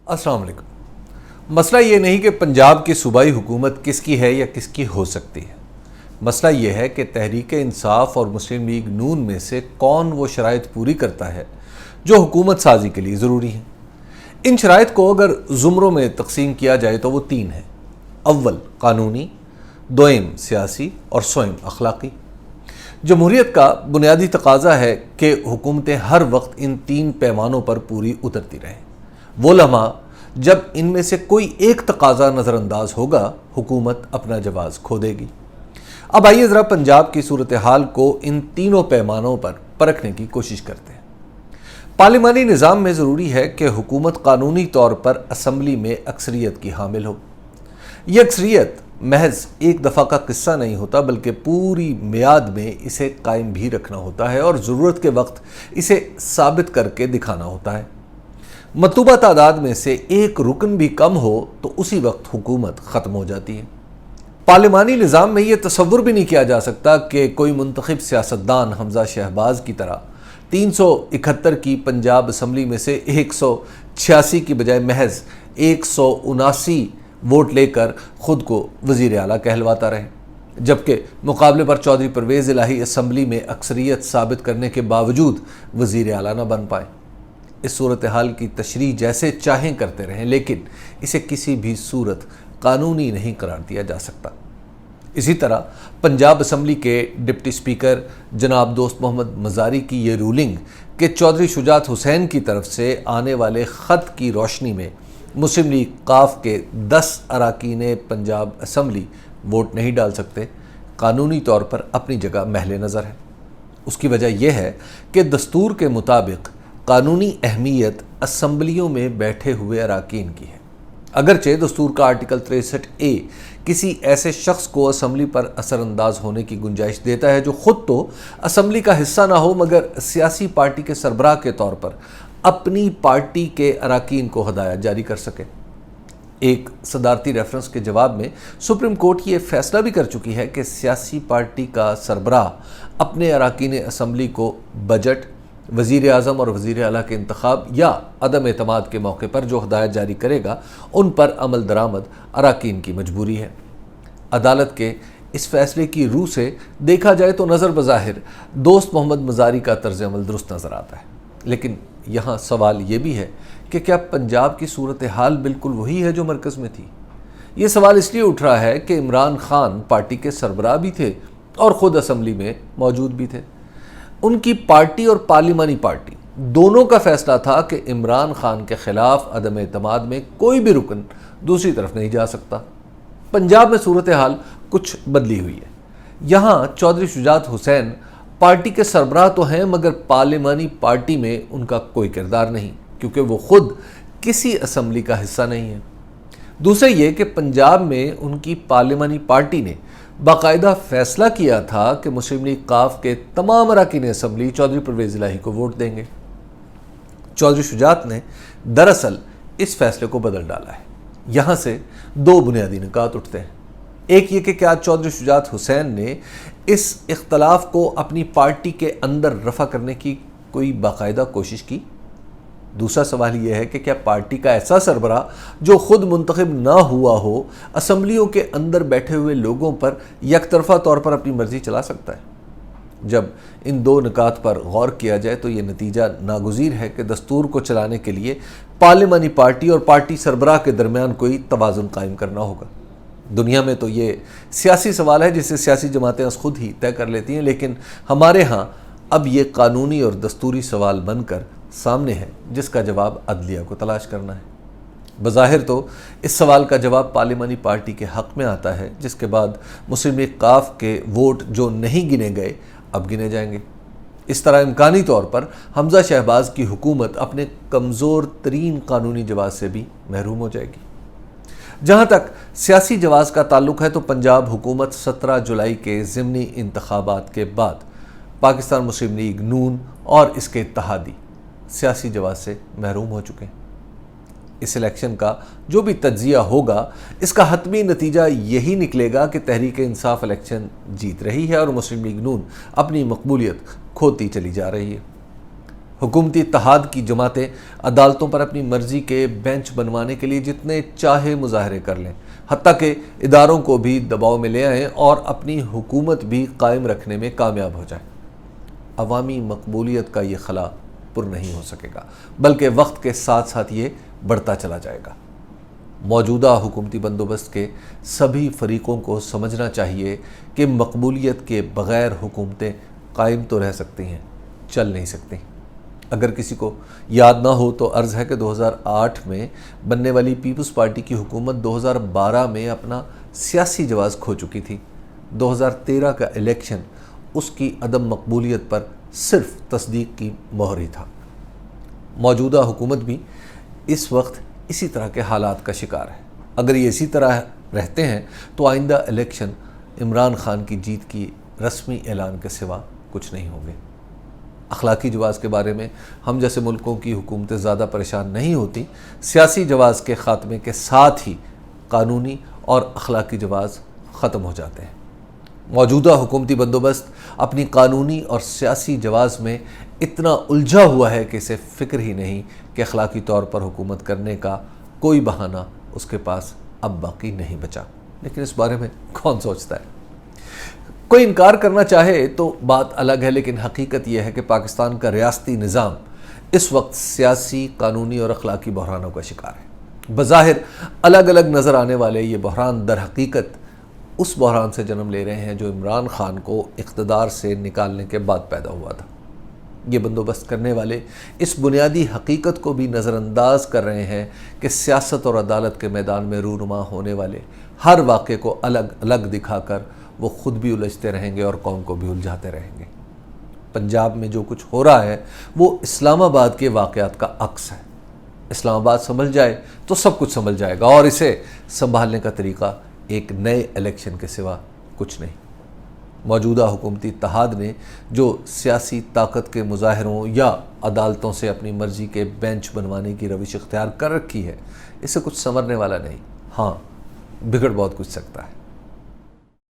السلام علیکم۔ مسئلہ یہ نہیں کہ پنجاب کی صوبائی حکومت کس کی ہے یا کس کی ہو سکتی ہے۔ مسئلہ یہ ہے کہ تحریک انصاف اور مسلم لیگ نون میں سے کون وہ شرائط پوری کرتا ہے جو حکومت سازی کے لیے ضروری ہیں۔ ان شرائط کو اگر زمروں میں تقسیم کیا جائے تو وہ تین ہیں: اول قانونی، دوئم سیاسی اور سوئم اخلاقی۔ جمہوریت کا بنیادی تقاضا ہے کہ حکومتیں ہر وقت ان تین پیمانوں پر پوری اترتی رہیں۔ وہ لمحہ جب ان میں سے کوئی ایک تقاضا نظر انداز ہوگا، حکومت اپنا جواز کھو دے گی۔ اب آئیے ذرا پنجاب کی صورتحال کو ان تینوں پیمانوں پر پرکھنے کی کوشش کرتے ہیں۔ پارلیمانی نظام میں ضروری ہے کہ حکومت قانونی طور پر اسمبلی میں اکثریت کی حامل ہو۔ یہ اکثریت محض ایک دفعہ کا قصہ نہیں ہوتا، بلکہ پوری میعاد میں اسے قائم بھی رکھنا ہوتا ہے اور ضرورت کے وقت اسے ثابت کر کے دکھانا ہوتا ہے۔ مطلوبہ تعداد میں سے ایک رکن بھی کم ہو تو اسی وقت حکومت ختم ہو جاتی ہے۔ پارلیمانی نظام میں یہ تصور بھی نہیں کیا جا سکتا کہ کوئی منتخب سیاستدان حمزہ شہباز کی طرح 371 کی پنجاب اسمبلی میں سے 186 کی بجائے محض 179 ووٹ لے کر خود کو وزیر اعلیٰ کہلواتا رہے، جبکہ مقابلے پر چودھری پرویز الہی اسمبلی میں اکثریت ثابت کرنے کے باوجود وزیر اعلیٰ نہ بن پائے۔ اس صورتحال کی تشریح جیسے چاہیں کرتے رہیں، لیکن اسے کسی بھی صورت قانونی نہیں قرار دیا جا سکتا۔ اسی طرح پنجاب اسمبلی کے ڈپٹی اسپیکر جناب دوست محمد مزاری کی یہ رولنگ کہ چودھری شجاعت حسین کی طرف سے آنے والے خط کی روشنی میں مسلم لیگ قاف کے 10 اراکین پنجاب اسمبلی ووٹ نہیں ڈال سکتے، قانونی طور پر اپنی جگہ محل نظر ہے۔ اس کی وجہ یہ ہے کہ دستور کے مطابق قانونی اہمیت اسمبلیوں میں بیٹھے ہوئے اراکین کی ہے۔ اگرچہ دستور کا آرٹیکل 63A کسی ایسے شخص کو اسمبلی پر اثر انداز ہونے کی گنجائش دیتا ہے جو خود تو اسمبلی کا حصہ نہ ہو مگر سیاسی پارٹی کے سربراہ کے طور پر اپنی پارٹی کے اراکین کو ہدایات جاری کر سکے۔ ایک صدارتی ریفرنس کے جواب میں سپریم کورٹ یہ فیصلہ بھی کر چکی ہے کہ سیاسی پارٹی کا سربراہ اپنے اراکین اسمبلی کو بجٹ، وزیر اعظم اور وزیر اعلیٰ کے انتخاب یا عدم اعتماد کے موقع پر جو ہدایت جاری کرے گا، ان پر عمل درآمد اراکین کی مجبوری ہے۔ عدالت کے اس فیصلے کی روح سے دیکھا جائے تو نظر بظاہر دوست محمد مزاری کا طرز عمل درست نظر آتا ہے، لیکن یہاں سوال یہ بھی ہے کہ کیا پنجاب کی صورتحال بالکل وہی ہے جو مرکز میں تھی؟ یہ سوال اس لیے اٹھ رہا ہے کہ عمران خان پارٹی کے سربراہ بھی تھے اور خود اسمبلی میں موجود بھی تھے۔ ان کی پارٹی اور پارلیمانی پارٹی دونوں کا فیصلہ تھا کہ عمران خان کے خلاف عدم اعتماد میں کوئی بھی رکن دوسری طرف نہیں جا سکتا۔ پنجاب میں صورتحال کچھ بدلی ہوئی ہے۔ یہاں چودھری شجاعت حسین پارٹی کے سربراہ تو ہیں مگر پارلیمانی پارٹی میں ان کا کوئی کردار نہیں، کیونکہ وہ خود کسی اسمبلی کا حصہ نہیں ہے۔ دوسرے یہ کہ پنجاب میں ان کی پارلیمانی پارٹی نے باقاعدہ فیصلہ کیا تھا کہ مسلم لیگ قاف کے تمام اراکین اسمبلی چودھری پرویز الہی کو ووٹ دیں گے۔ چودھری شجاعت نے دراصل اس فیصلے کو بدل ڈالا ہے۔ یہاں سے دو بنیادی نکات اٹھتے ہیں۔ ایک یہ کہ کیا چودھری شجاعت حسین نے اس اختلاف کو اپنی پارٹی کے اندر رفع کرنے کی کوئی باقاعدہ کوشش کی؟ دوسرا سوال یہ ہے کہ کیا پارٹی کا ایسا سربراہ جو خود منتخب نہ ہوا ہو، اسمبلیوں کے اندر بیٹھے ہوئے لوگوں پر یک طرفہ طور پر اپنی مرضی چلا سکتا ہے؟ جب ان دو نکات پر غور کیا جائے تو یہ نتیجہ ناگزیر ہے کہ دستور کو چلانے کے لیے پارلیمانی پارٹی اور پارٹی سربراہ کے درمیان کوئی توازن قائم کرنا ہوگا۔ دنیا میں تو یہ سیاسی سوال ہے جسے سیاسی جماعتیں از خود ہی طے کر لیتی ہیں، لیکن ہمارے ہاں اب یہ قانونی اور دستوری سوال بن کر سامنے ہے جس کا جواب عدلیہ کو تلاش کرنا ہے۔ بظاہر تو اس سوال کا جواب پارلیمانی پارٹی کے حق میں آتا ہے، جس کے بعد مسلم لیگ قاف کے ووٹ جو نہیں گنے گئے اب گنے جائیں گے۔ اس طرح امکانی طور پر حمزہ شہباز کی حکومت اپنے کمزور ترین قانونی جواز سے بھی محروم ہو جائے گی۔ جہاں تک سیاسی جواز کا تعلق ہے تو پنجاب حکومت 17 جولائی کے ضمنی انتخابات کے بعد پاکستان مسلم لیگ نون اور اس کے اتحادی سیاسی جواز سے محروم ہو چکے ہیں۔ اس الیکشن کا جو بھی تجزیہ ہوگا، اس کا حتمی نتیجہ یہی نکلے گا کہ تحریک انصاف الیکشن جیت رہی ہے اور مسلم لیگ نون اپنی مقبولیت کھوتی چلی جا رہی ہے۔ حکومتی اتحاد کی جماعتیں عدالتوں پر اپنی مرضی کے بینچ بنوانے کے لیے جتنے چاہے مظاہرے کر لیں، حتیٰ کہ اداروں کو بھی دباؤ میں لے آئیں اور اپنی حکومت بھی قائم رکھنے میں کامیاب ہو جائیں۔ عوامی مقبولیت کا یہ خلا پر نہیں ہو سکے گا، بلکہ وقت کے ساتھ ساتھ یہ بڑھتا چلا جائے گا۔ موجودہ حکومتی بندوبست کے سبھی فریقوں کو سمجھنا چاہیے کہ مقبولیت کے بغیر حکومتیں قائم تو رہ سکتی ہیں، چل نہیں سکتی۔ اگر کسی کو یاد نہ ہو تو عرض ہے کہ 2008 میں بننے والی پیپلز پارٹی کی حکومت 2012 میں اپنا سیاسی جواز کھو چکی تھی۔ 2013 کا الیکشن اس کی عدم مقبولیت پر صرف تصدیق کی مہر ہی تھا۔ موجودہ حکومت بھی اس وقت اسی طرح کے حالات کا شکار ہے۔ اگر یہ اسی طرح رہتے ہیں تو آئندہ الیکشن عمران خان کی جیت کی رسمی اعلان کے سوا کچھ نہیں ہوں گے۔ اخلاقی جواز کے بارے میں ہم جیسے ملکوں کی حکومتیں زیادہ پریشان نہیں ہوتی، سیاسی جواز کے خاتمے کے ساتھ ہی قانونی اور اخلاقی جواز ختم ہو جاتے ہیں۔ موجودہ حکومتی بندوبست اپنی قانونی اور سیاسی جواز میں اتنا الجھا ہوا ہے کہ اسے فکر ہی نہیں کہ اخلاقی طور پر حکومت کرنے کا کوئی بہانہ اس کے پاس اب باقی نہیں بچا۔ لیکن اس بارے میں کون سوچتا ہے؟ کوئی انکار کرنا چاہے تو بات الگ ہے، لیکن حقیقت یہ ہے کہ پاکستان کا ریاستی نظام اس وقت سیاسی، قانونی اور اخلاقی بحرانوں کا شکار ہے۔ بظاہر الگ الگ نظر آنے والے یہ بحران در حقیقت اس بحران سے جنم لے رہے ہیں جو عمران خان کو اقتدار سے نکالنے کے بعد پیدا ہوا تھا۔ یہ بندوبست کرنے والے اس بنیادی حقیقت کو بھی نظر انداز کر رہے ہیں کہ سیاست اور عدالت کے میدان میں رونما ہونے والے ہر واقعے کو الگ الگ دکھا کر وہ خود بھی الجھتے رہیں گے اور قوم کو بھی الجھاتے رہیں گے۔ پنجاب میں جو کچھ ہو رہا ہے وہ اسلام آباد کے واقعات کا عکس ہے۔ اسلام آباد سنبھل جائے تو سب کچھ سنبھل جائے گا، اور اسے سنبھالنے کا طریقہ ایک نئے الیکشن کے سوا کچھ نہیں۔ موجودہ حکومتی اتحاد نے جو سیاسی طاقت کے مظاہروں یا عدالتوں سے اپنی مرضی کے بینچ بنوانے کی روش اختیار کر رکھی ہے، اسے کچھ سنورنے والا نہیں۔ ہاں، بگڑ بہت کچھ سکتا ہے۔